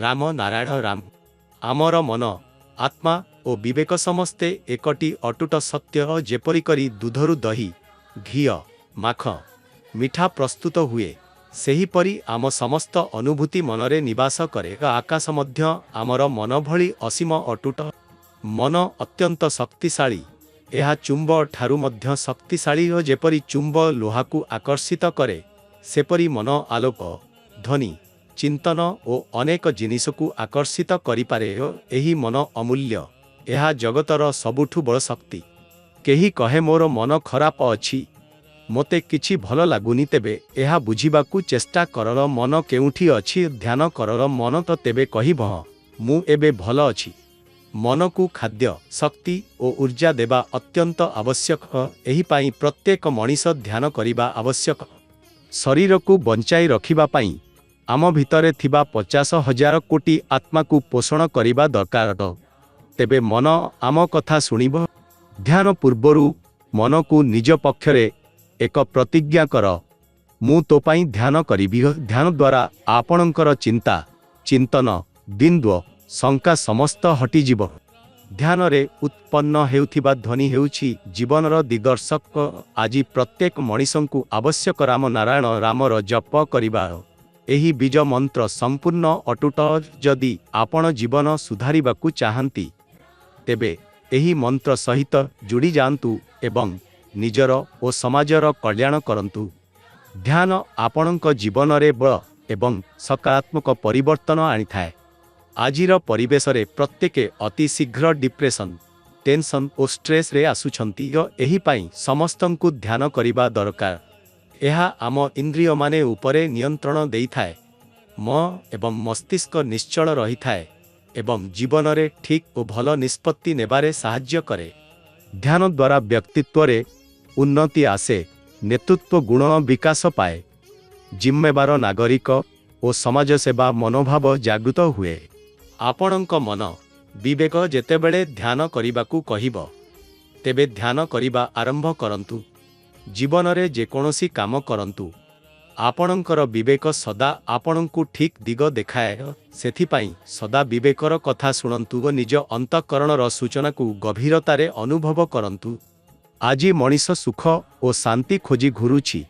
राम नारायण राम आमर मन आत्मा और विवेक समस्ते एकटी अटूट सत्य जेपरी करी दूधरु दही घी माख मिठा प्रस्तुत हुए सेहीपरि आम समस्त अनुभूति मनरे निवास करे। आकाश मध्य आमर मन भली असीम अटूट मन अत्यंत शक्तिशाली यह चुंब ठारू मध्य शक्तिशाली जेपरी चुंब लोहाकू आकर्षित करे सेपरी मन आलोक ध्वनि चिंतन और अनेक जिनिसकू आकर्षित करिपारे। एही मन अमूल्य यह जगतर सबुठु बड़ शक्ति। केही कहे मोर मन खराप अछि मोते किछि भल लागुनी तेबे यह बुझिबाकू चेष्टा करर मन केउठी अछि ध्यान करर मन तो तेबे कहिबह मु एबे भल अछि। मन को खाद्य शक्ति और ऊर्जा देवा अत्यंत आवश्यक। एही पाई प्रत्येक मनीष ध्यान करिबा आवश्यक। शरीर को बंचाई रखिबा पाई आम भितरे थिबा 50,000 कोटी आत्मा को पोषण करिबा दरकार। तेबे मन आम कथा सुनिब। ध्यान पूर्वरु मन को निज पक्षरे एक प्रतिज्ञा कर मु तो पाई ध्यान करिबि। ध्यान द्वारा आपणकर चिंता चिंतन द्वंद्व शंका समस्त हटिजिब। ध्यान रे उत्पन्न हेउथिबा ध्वनि हेउछि जीवनर दिग्दर्शक। आज प्रत्येक मनीषंकु आवश्यक राम नारायण रामर जप करिबा। एही बीज मंत्र संपूर्ण अटूट। जदि आपण जीवन सुधारिबाकू चाहंती तेबे एही मंत्र सहित जुड़ी जांतु एवं निजर और समाजर कल्याण करंतु। ध्यान आपणक जीवन रे बल एवं सकारात्मक परिवर्तन आनिथाए। आजिर परिवेश रे प्रत्येक अति शीघ्र डिप्रेशन टेंशन और स्ट्रेस रे आसुछंती। एही पाई समस्तंकु ध्यान करिबा दरकार। यह आम इंद्रिय माने उपरे नियंत्रण देई थाए। मन एवं मस्तिष्क निश्चल रही थाए एवं जीवन रे ठीक और भल निष्पत्ति नेबारे साहाय्य करे। ध्यान द्वारा व्यक्तित्व रे उन्नति आसे नेतृत्व गुण विकास पाए जिम्मेवार नागरिक और समाज सेवा मनोभाव जागृत हुए। आपणक मन विवेक जेतेबेले ध्यान करिबाकू कहिब तेबे ध्यान करिबा आरंभ करंतु। जीवन रे जेकोसी काम करंतु आपणकर विवेक सदा आपणकू ठीक दिग देखाए। सेथिपाई सदा विवेकर कथा शुणंतु व निज अंतःकरणर सूचना को गभीरतारे अनुभव करंतु। आज मनीष सुख और शांति खोजी घुरुछि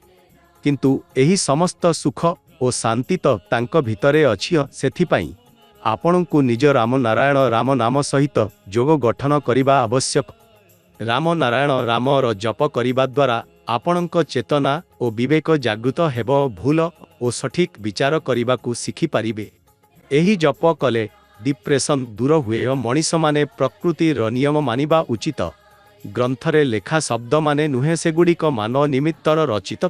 किंतु एही समस्त सुख और शांति तो तांक भितरे अछि। सेथिपाई आपणकू निज राम नारायण राम नाम सहित जोग गठन करिबा आवश्यक। राम नारायण रामर जप करिबा द्वारा आपणक चेतना और विवेक जागृत हेब। भूल और सठिक विचार करिबाकू शिखि पारिबे। एही जप कले डिप्रेशन दूर हुए। मनीष माने प्रकृतिर नियम मानिबा उचित। ग्रंथरे लेखा शब्द माने नुहे सेगुड़िक मानव निमित्तर रचित।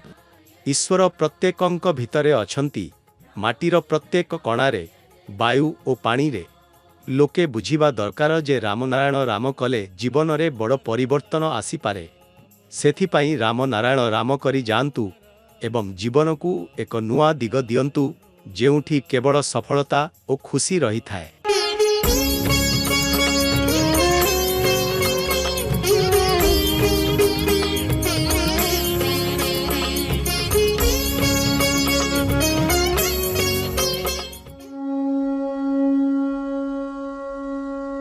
ईश्वर प्रत्येकंक भितरे अछंती। माटीर प्रत्येक कणारे वायु और पानी रे। लोके बुझिबा दरकार जे राम नारायण राम कले जीवन रे बड़ परिवर्तन आसी पारे। सेथिपाई राम नारायण राम करी जांतु एवं जीवन को एक नुआ दिग दियंतु जेउठी केवल सफलता और खुशी रही थाए।